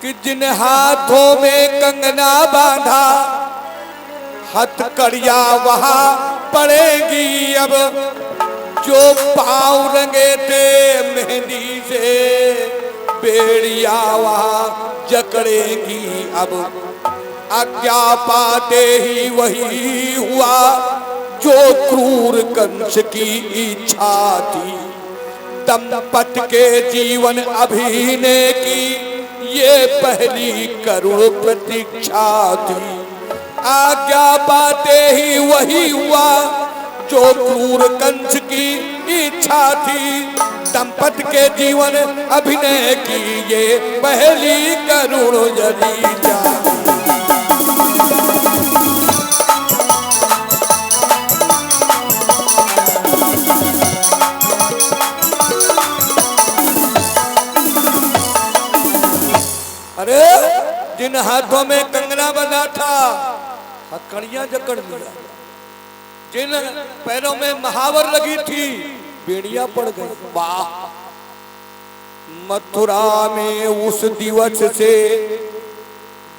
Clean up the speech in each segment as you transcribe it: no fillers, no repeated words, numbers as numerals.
कि जिन हाथों में कंगना बांधा हथकड़िया वहां पड़ेगी अब, जो पांव रंगे थे मेहंदी से बेड़िया वहां जकड़ेगी अब। आज्ञा पाते ही वही हुआ जो क्रूर कंस की इच्छा थी। दंपत के जीवन अभिनय की ये पहली करुण प्रतीक्षा थी। आज्ञा पाते ही वही हुआ जो क्रूर कंस की इच्छा थी। दंपत के जीवन अभिनय की ये पहली करुण जरीजा। अरे जिन हाथों में कंगना बंधा था हथकड़ियां जकड़ लिया, जिन पैरों में महावर लगी थी बेड़ियां पड़ गई। वाह! मथुरा में उस दिवस से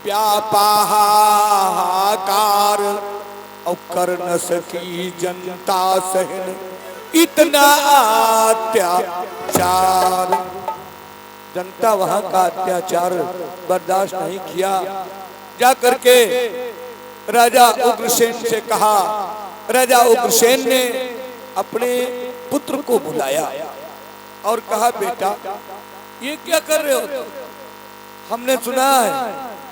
व्यापा हाहाकार और कर न सकी जनता सहन इतना अत्याचार। जनता वहां का अत्याचार बर्दाश्त नहीं किया। जा करके राजा उग्रसेन से कहा। राजा उग्रसेन ने अपने पुत्र को बुलाया और कहा, बेटा ये क्या कर रहे हो? हमने सुना है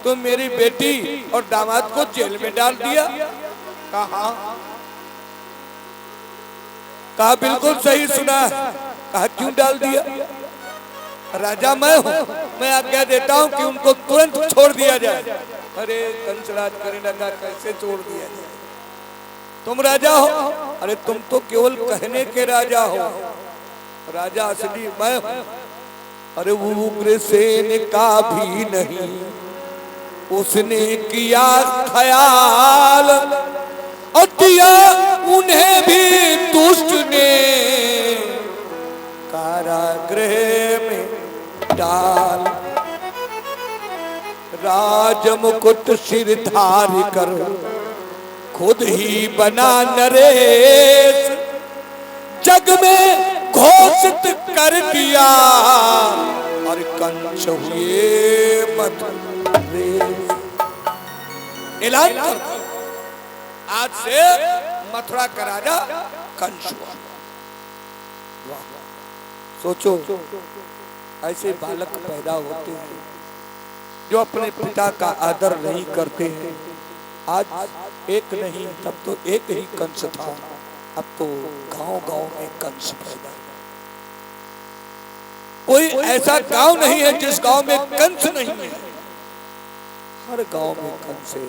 तुम मेरी बेटी और दामाद को जेल में डाल दिया। कहा बिल्कुल सही सुना है। कहा क्यों डाल दिया? राजा मैं हूं, मैं आज्ञा देता हूं कि उनको तुरंत छोड़ दिया जाए। अरे कंसराज करने लगा, कैसे छोड़ दिया जाए? तुम राजा हो? अरे तुम तो केवल कहने के राजा हो, राजा असली मैं हूं। अरे वो उग्रसेन का भी नहीं उसने किया ख्याल और दिया उन्हें भी दुष्ट ने कारागृह में डाल। राजमुकुट सिर धार कर खुद ही बना नरेश, जग में घोषित कर दिया और कंस हुए मत रेश। ऐलान कर दिया आज से मथुरा का राजा कंस हुआ। सोचो ऐसे बालक पैदा होते हैं जो अपने पिता का आदर नहीं करते हैं। आज एक नहीं तब तो एक ही कंस था, अब तो गांव-गांव में कंस पैदा। कोई ऐसा गांव नहीं है जिस गांव में कंस नहीं है। हर गांव में कंस है,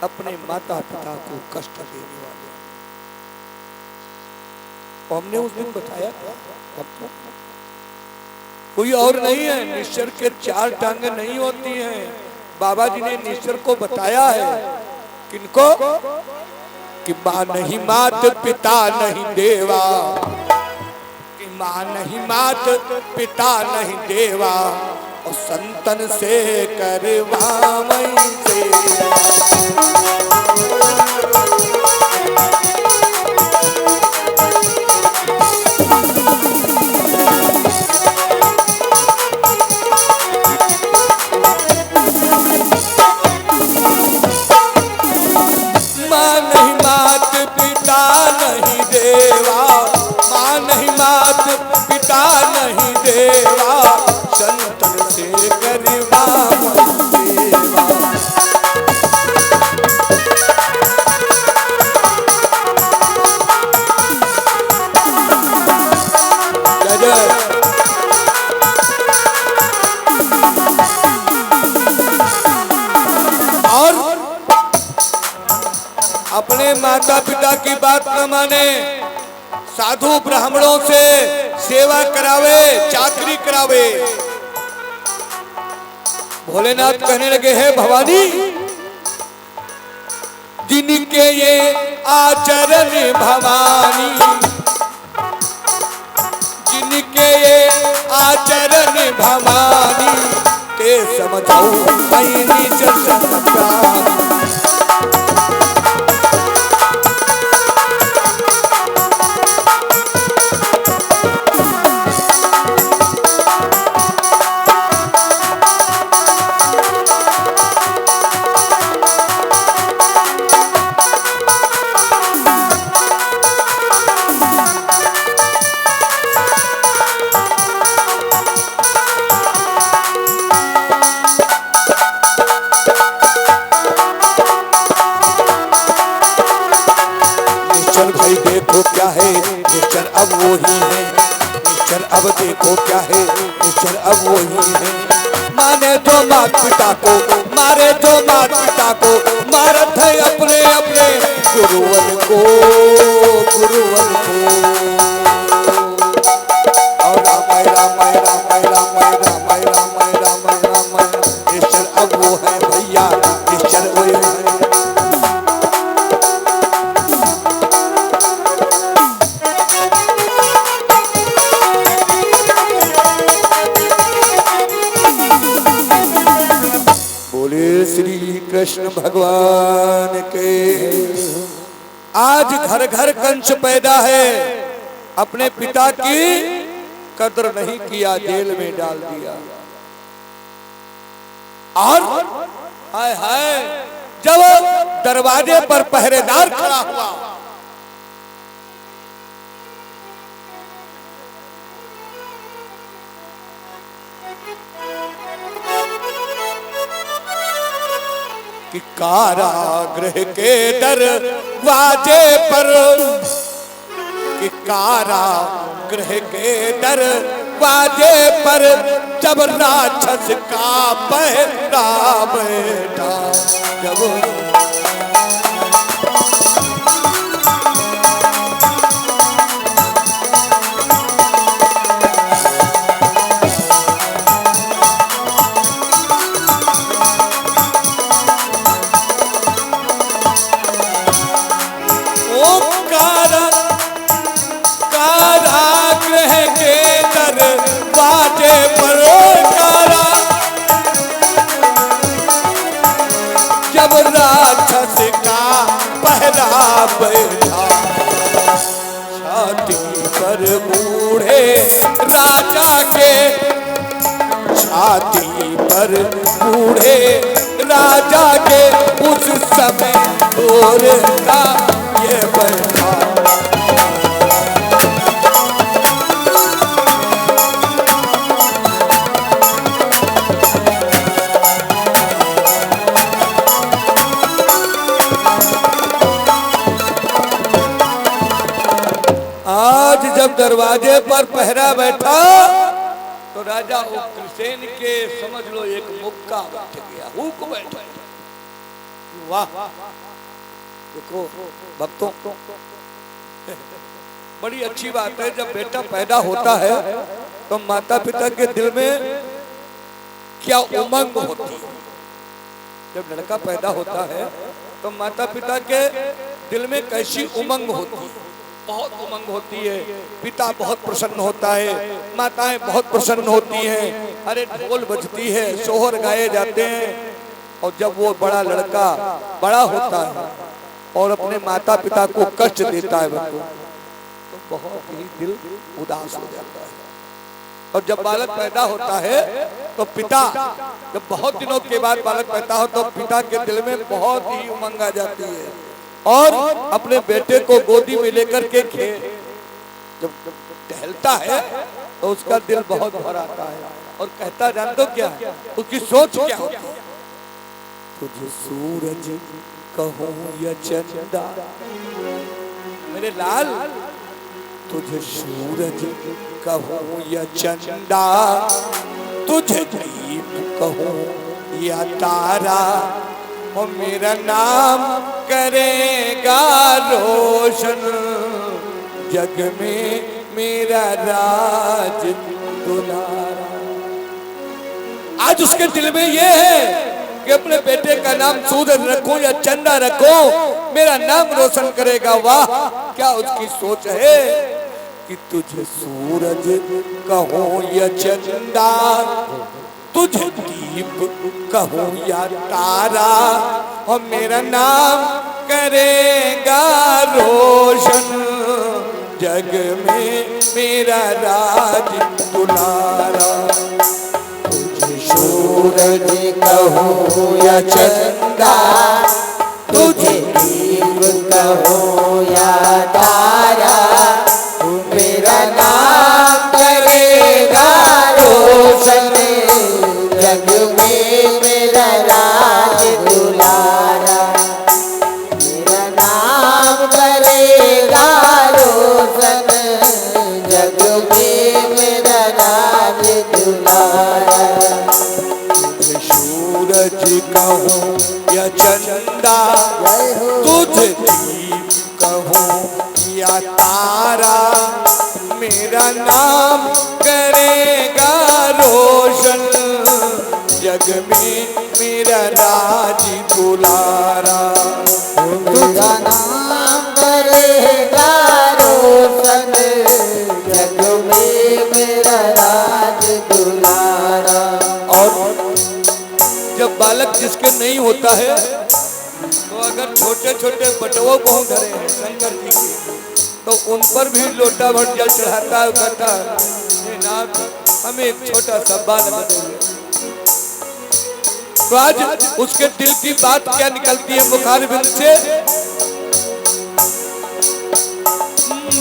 अपने माता पिता को कष्ट देने वाले। हमने उस दिन बताया अब तो कोई और नहीं है। निश्चर के 4 टांगे नहीं होती हैं। बाबा जी ने निश्चर को बताया है। किनको? कि माँ नहीं मात पिता नहीं देवा, कि माँ नहीं मात पिता नहीं देवा और संतन से करवावई से। पिता नहीं देवा संतन से करवा देवा। और अपने माता पिता की बात न माने, साधु ब्राह्मणों से सेवा करावे, चाकरी करावे। भोलेनाथ कहने लगे, हे भवानी, जिनके ये आचरण भवानी, जिनके ये आचरण भवानी, ते समझो मैं नीच संसार। भाई देखो क्या है निश्चर अब वो ही है, निश्चर अब देखो क्या है निश्चर अब वो ही है। माने जो मात पिता को, मारे जो मात पिता को, मारत है अपने अपने गुरुवर को, गुरुवर को। और रामाय रामाय रामाय रामाय रामाय रामाय रामाय रामाय निश्चर अब वो है भैया, निश्चर वो है। श्री कृष्ण भगवान के। आज घर घर कंस पैदा है, अपने पिता की कदर नहीं किया, जेल में डाल दिया। और हाय हाय जब दरवाजे पर पहरेदार खड़ा हुआ, कि कारागृह के दरवाजे पर, कि कारागृह के दरवाजे पर जब राक्षस का पहरा बैठा, जब राक्षस का पहरा बैठा, छाती पर बूढ़े राजा के, छाती पर बूढ़े राजा के उस समय दूर का ये बैठा। आज जब दरवाजे पर पहरा बैठा तो राजा उग्रसेन के समझ लो एक मुक्का बैठ गया, हुक बैठ गया। वाह देखो भक्तों, बड़ी अच्छी बात है जब बेटा पैदा होता है तो माता पिता के दिल में क्या उमंग होती है। जब लड़का पैदा होता है तो माता पिता के दिल में कैसी उमंग होती है, बहुत उमंग होती है। पिता बहुत प्रसन्न होता है, माताएं बहुत प्रसन्न होती हैं, अरे ढोल बजती है, सोहर गाए जाते हैं। और जब वो बड़ा लड़का बड़ा होता है और अपने माता पिता को कष्ट देता है तो बहुत ही दिल उदास हो जाता है। और जब बालक पैदा होता है तो पिता, जब बहुत दिनों के बाद बालक पैदा हो तो पिता के दिल में बहुत ही उमंग आ जाती है और अपने बेटे को गोदी में लेकर के जब टहलता है तो उसका दिल बहुत भर आता है और कहता जानते हो क्या है, उसकी सोच क्या होती है? तुझे सूरज कहूं या चंदा, मेरे लाल तुझे सूरज कहूं या चंदा, तुझे दीप कहूं या तारा, और मेरा नाम करेगा रोशन, जग में मेरा राज दुलारा। आज उसके दिल में ये है कि अपने बेटे का नाम सूरज रखूं या चंदा रखूं, मेरा नाम रोशन करेगा। वाह क्या उसकी सोच है कि तुझे सूरज कहूं या चंदा, तुझे दीप कहूँ या तारा, और मेरा नाम करेगा रोशन, जग में मेरा राज दुलारा। तुझे सूरज कहूँ या चंदा, तुझे दीप कहूँ या तारा, मेरा नाम करेगा रोशन, जग में मेरा राज दुलारा। मेरा नाम करेगा रोशन, जग में मेरा राज दुलारा। सूरज कहूँ या चंदा, तुझे दीप कहूँ या तारा, मेरा नाम करेगा रोशन, जग में मेरा राज दुलारा। मेरा नाम करेगा रोशन, जग में मेरा राज दुलारा। और जब बालक जिसके नहीं होता है, तो अगर छोटे छोटे बटुओं को हम धरे हैं शंकर जी के, तो उन पर भी लोटा भर जल चढ़ाता है, कहता है नाथ हमें एक छोटा सा बालक दे। तो आज उसके दिल की बात क्या निकलती है मुखार बिंद से,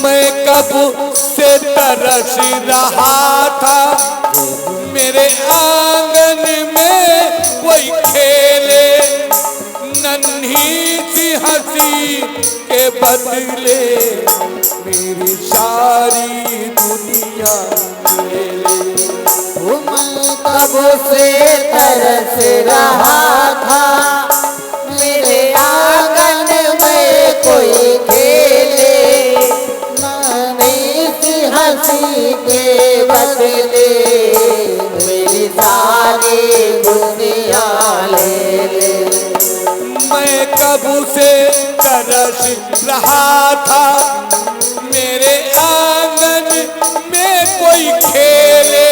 मैं कब से तरस रहा था, मेरे आंगन में कोई खेले, नन्ही सी हंसी के बदले मेरी सारी दुनिया ले ले। मैं कब से तरस रहा था, मेरे आंगन में कोई खेले, नन्ही सी हंसी के बदले मेरी सारी दुनिया ले ले। मैं कब से तरस रहा था, मेरे आंगन में कोई खेले,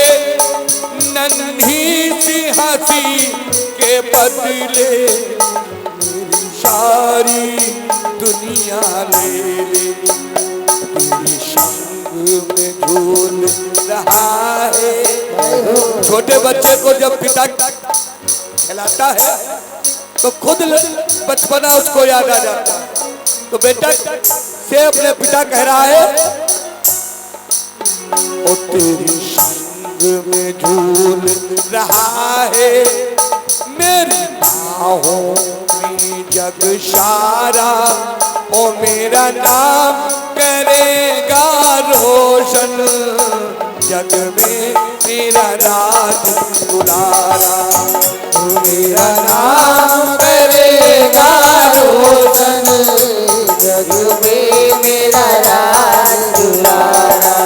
नन्ही सी हंसी के बदले मेरी सारी दुनिया ले ले। तेरी संग में झूल रहा है। छोटे बच्चे को जब पिता खिलाता है तो खुद बचपना उसको याद आ जाता है। तो बेटा से अपने पिता कह रहा है, ओ तेरी संग में झूल रहा है, मेरी बाहों में जग सारा, ओ मेरा नाम करेगा रोशन, जग में मेरा राज दुलारा। मेरा नाम करेगा रोशन, जग में मेरा राज दुलारा।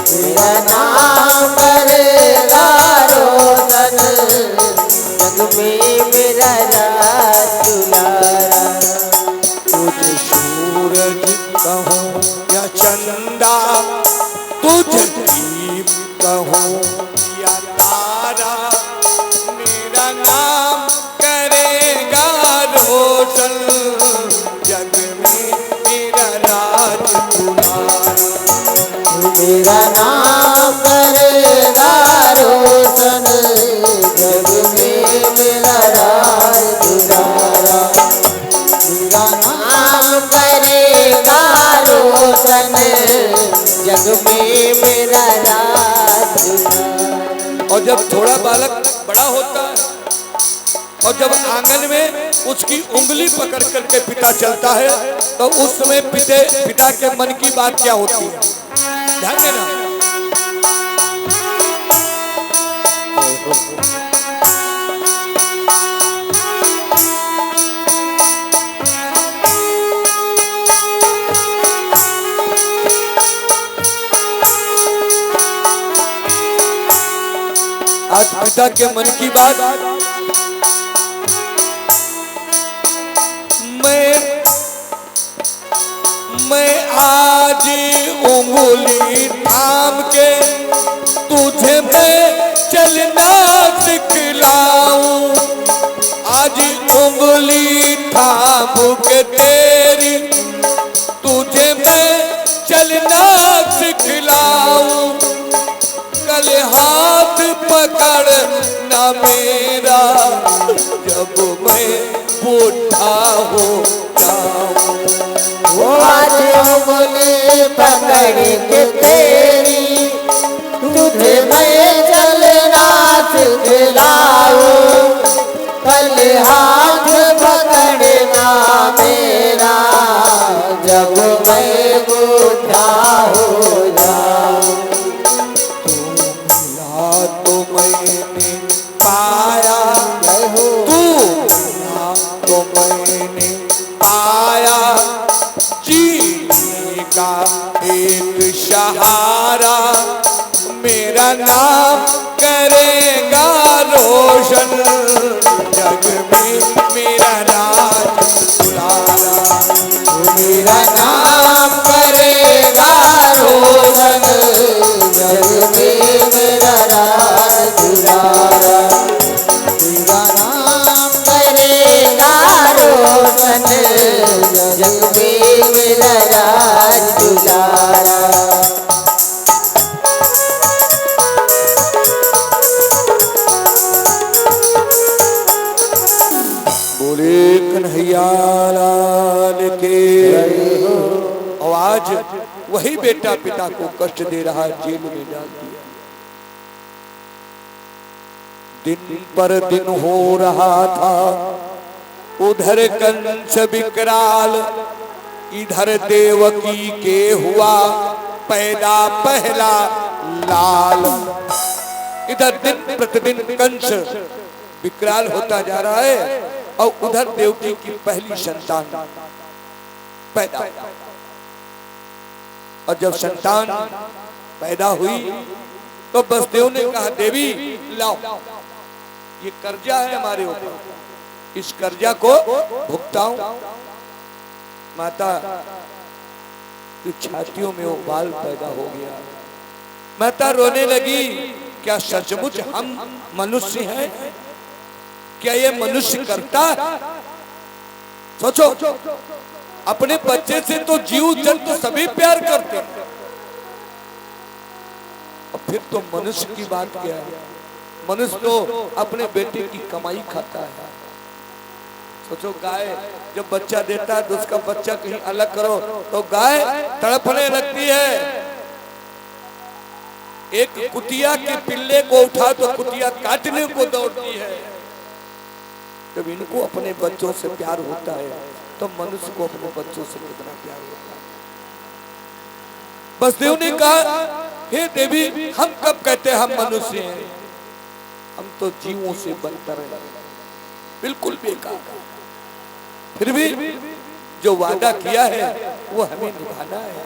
मेरा नाम करेगा रोशन, जग में मेरा राज दुलारा। तुझे सूरज कहूँ या चंदा, तुझे दीप कहूँ या तारा, मेरा नाम करेगा रोशन, जग में मेरा राज दुलारा। मेरा नाम करेगा रोशन, जग में मेरा राज दुलारा। मेरा नाम करेगा रोशन, जग में मेरा राज दुलारा। और जब थोड़ा बालक बड़ा होता है और जब आंगन में उसकी उंगली पकड़ करके पिता चलता है, तो उस समय पिता के मन की बात क्या होती है, ध्यान देना। आज पिता के मन की बात, मैं आज उंगली थाम के तुझे मैं चलना मेरा जब मैं बूढ़ा हो जाऊं। आज उंगली पकड़ के तेरी तुझे मैं चलना सिखलाऊं। कल हाथ पकड़ना मेरा जब मैं बूढ़ा हो जाऊं। मिला तो मैंने पाया तू मिला तो मैंने पाया जीने का एक सहारा मेरा नाम करेगा रोशन जग में मेरा राज दुलारा। मेरा नाम करेगा रोशन जग में मेरा राज दुलारा। मेरा नाम करेगा रोशन जग में मेरा राज दुलारा। बोले कन्हैया लाल के। और आज वही बेटा पिता को कष्ट दे रहा, जेल में डाल दिया। दिन पर दिन हो रहा था, उधर कंस विकराल, इधर देवकी के हुआ पैदा पहला लाल। इधर दिन प्रतिदिन कंस विकराल होता जा रहा है और उधर देवकी की पहली संतान पैदा। और जब संतान पैदा हुई तो बसदेव ने कहा देवी लाओ, ये कर्जा है हमारे ऊपर, इस कर्जा को भुगताऊं। माता की छातियों में वो बाल पैदा हो गया। माता रोने लगी, क्या सचमुच हम मनुष्य हैं? क्या ये मनुष्य करता? सोचो, अपने बच्चे से तो जीव जंतु सभी प्यार करते हैं, और फिर तो मनुष्य की बात क्या है? मनुष्य तो अपने बेटे की कमाई खाता है। सोचो, गाय जब बच्चा देता है तो उसका बच्चा कहीं अलग करो तो गाय तड़पने लगती है। एक कुतिया के पिल्ले को उठा तो कुतिया काटने को दौड़ती है। जब इनको अपने बच्चों से प्यार होता है तो मनुष्य को अपने बच्चों से कितना प्यार होता है। बसदेव ने कहा, हे देवी, हम कब कहते हैं हम मनुष्य हैं? हम तो जीवों से बनकर हैं, बिल्कुल बेकार। फिर भी जो वादा किया है वो हमें निभाना है।